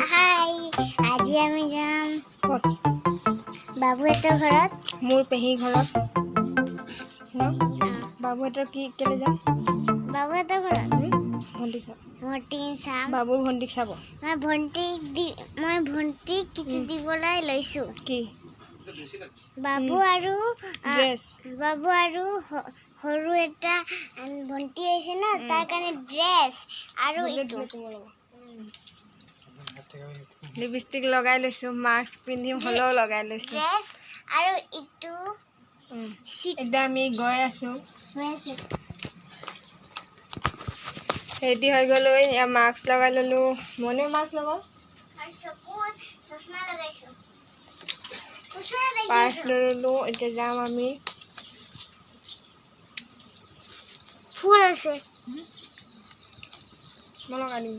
হাই আজি আমি যাম বাবুহঁতৰ ঘৰত মোৰ পেহী ঘৰত ন বাবুহঁতৰ কি কেলে যাম বাবুহঁতৰ ঘৰত ভণ্টিক চাব ভণ্টি চাম বাবুৰ ভণ্টিক চাব মই ভণ্টিক কিছু দিবলৈ লৈছোঁ কি বাবু আৰু ড্ৰেছ সৰু এটা ভণ্টি হৈছে ন তাৰ কাৰণে ড্ৰেছ আৰু লিপষ্টিক লগাই লৈছোঁ মাস্ক পিন্ধিম হ'লেও লগাই লৈছোঁ ড্ৰেছ আৰু ইটো এতিয়া আমি গৈ আছোঁ ৰেডি হৈ গ'লো এয়া মাস্ক লগাই ল'লোঁ মনে মাস্ক লগাওঁ পাৰ্চ লৈ ল'লোঁ এতিয়া যাম আমি ফুল আছে মই লগাই দিম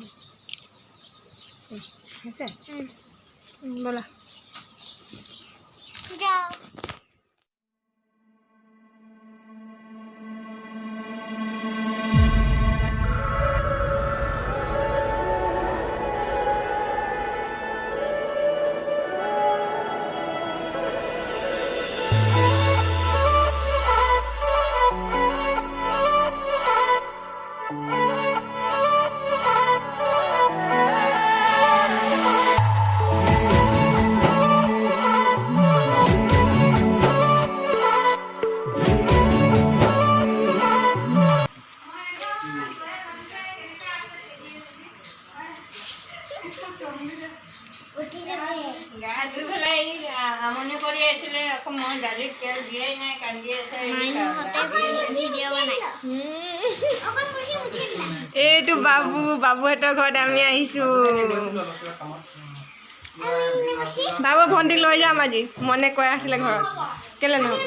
হৈছে ব'লা যাওঁ আমনি কৰি আছিলে আকৌ মই দালিত তেল দিয়াই নাই কান্দি আছে এইটো বাবুহঁতৰ ঘৰত আমি আহিছোঁ বাবু ভণ্টিক লৈ যাম আজি মনে কৈ আছিলে ঘৰত কেলে নহয়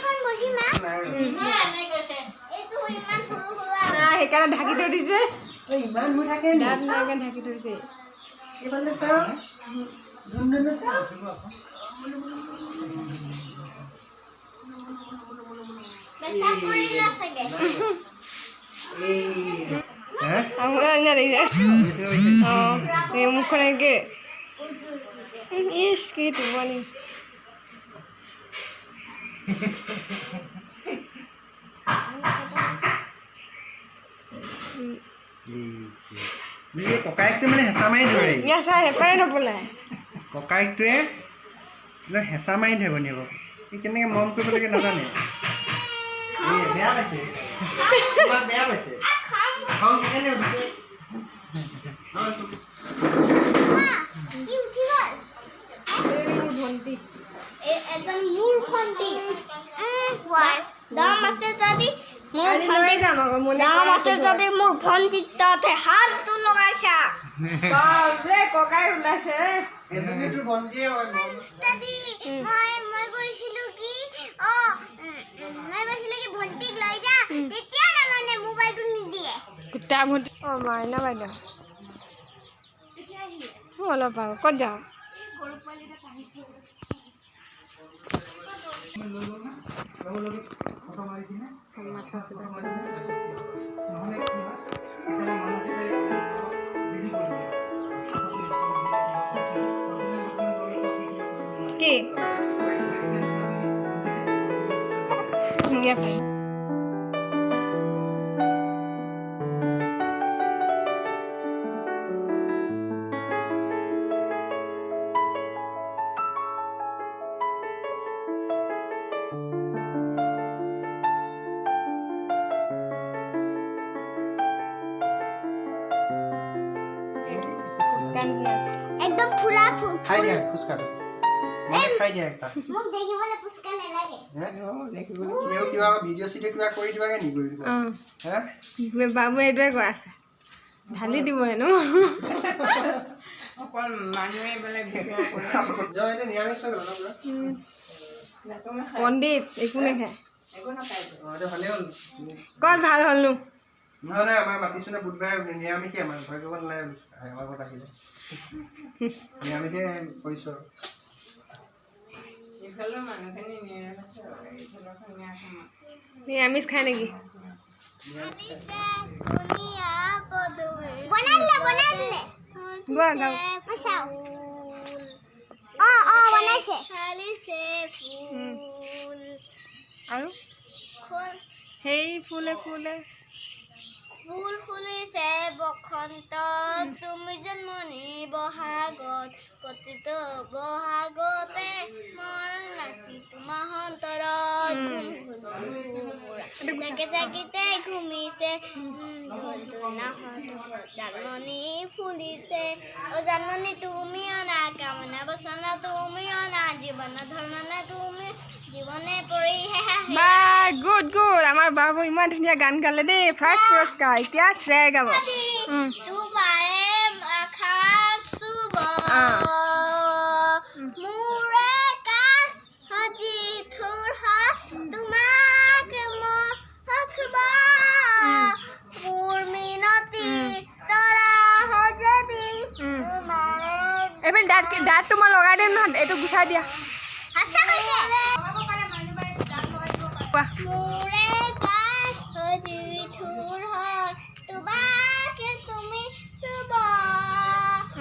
সেইকাৰণে ঢাকি থৈ দিছে দাঁত নাইকে ঢাকি থৈছে মুখখন এনেকে ইচ কি টোপনি ককায়েকটো মানে হেঁচা মাৰি ধৰে হেঁপাই নপলায় ককায়েকটোৱে হেঁচা মাৰি ধৰিব নিব সি কেনেকৈ মৰম কৰিব লাগে নাজানে বেয়া পাইছে বেয়া পাইছে খং কেনে উঠিছে ভণ্টি মোৰ ভণ্টি দাম আছে যদি মোৰ ভণ্টি তাতে হাতটো লগাইছা ককাই ওলাইছে মই কৈছিলো কি ভণ্টিক লৈ যা তেতিয়া মানে মোবাইলটো নিদিয়ে গোটা ভণ্টি মাইনা বাইদেউ অলপ আৰু ক'ত যাওঁ কি একদম ফুলা খাই দিয়া ফুচকাটো খাই দিয়া একটা মোক দেখিবলৈ ফুচকা নালাগে কিবা ভিডিঅ' চিডিঅ' কিবা কৰি দিবাগে নি কৰি দিব বাবু এইটোৱে কৈ আছে ঢালি দিব হেনো অকল মানুহে বোলে নিৰামিষ পণ্ডিত একো নাখায় ভালেই হ'ল ক'ত ভাল হ'লনো নহয় নাই আমাৰ মাতিছোঁ নে বুধবাৰে নিৰামিষে আমাৰ ভয় কৰিব নালাগে আমাৰ ঘৰত আহিলে নিৰামিষে কৰিছোঁ ইফালেও মানুহখিনি নিৰামিষ খায় নেকি বনাই দিলে গোৱা গাওঁ চাওঁ বনাইছে খালিছে ফুল আৰু সেই ফুলে ফুলে ফুল ফুলিছে বসন্ত তুমি জন্মনি বহাগত প্ৰতিটো বহাগতে মই নাচি তোমাৰ অন্তৰত জাকে জাকিতে ঘুমিছে জানমনি ফুলিছে অ জানমনি তুমি অনা কামনা বচনা তুমি অনা জীৱন ধৰণে তুমি জীৱনে পৰি বা গুড গুড আমাৰ বাবু ইমান ধুনীয়া গান গালে দেই ফাৰ্ষ্ট পুৰস্কাৰ এতিয়া শ্ৰেয় গাব তোমাৰে আশাক চুব মোৰে কাষ সজি থোৰ হয় তোমাক মই চুব মোৰ মিনতি তৰা সজদি তোমাৰে এইফালে দাঁতটো মই লগাই দিম নহয় এইটো গুচাই দিয়া আশা কৈছে কোৱা মোৰে কাষ সজি থোৰ হয় তোমাক তুমি চুব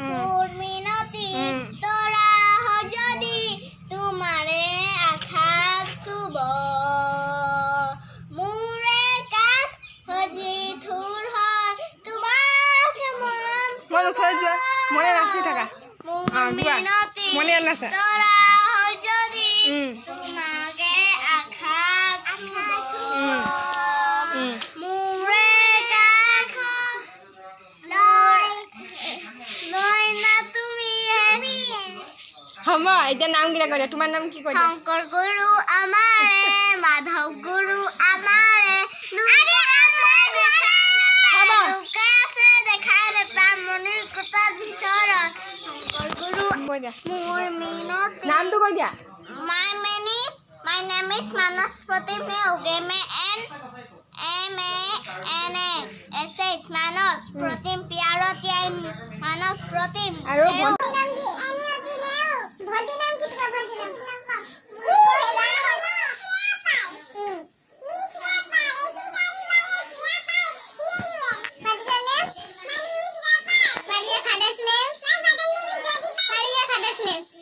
মোৰ মিনতি তৰা সজদি তোমাৰে আশাক চুব মোৰে কাষ সজি থোৰ হয় তোমাক মৰম মই ওচৰত যোৱা মনে নাচি থাকা মোৰ যোৱা মিনতি মনে নাচা তৰা সজদি তোমাকে আশাক চুব মোৰে কাষ লৈ না তুমি হ'ব এতিয়া নামকেইটা কৈ দিয়া তোমাৰ নাম কি কৈ দিয়া শংকৰ গুৰু আমাৰে মাধৱ গুৰু আমাৰে লোকে আছে দেখাই নেপাম মনিৰ কোঠাৰ ভিতৰত শংকৰ গুৰু কৈ দিয়া মোৰ মিনতি নামটো কৈ দিয়া My name is Manas Pratim M-A-N-A-S-H Manas Pratim Pyaroti Manas Pratim আৰু Father's name?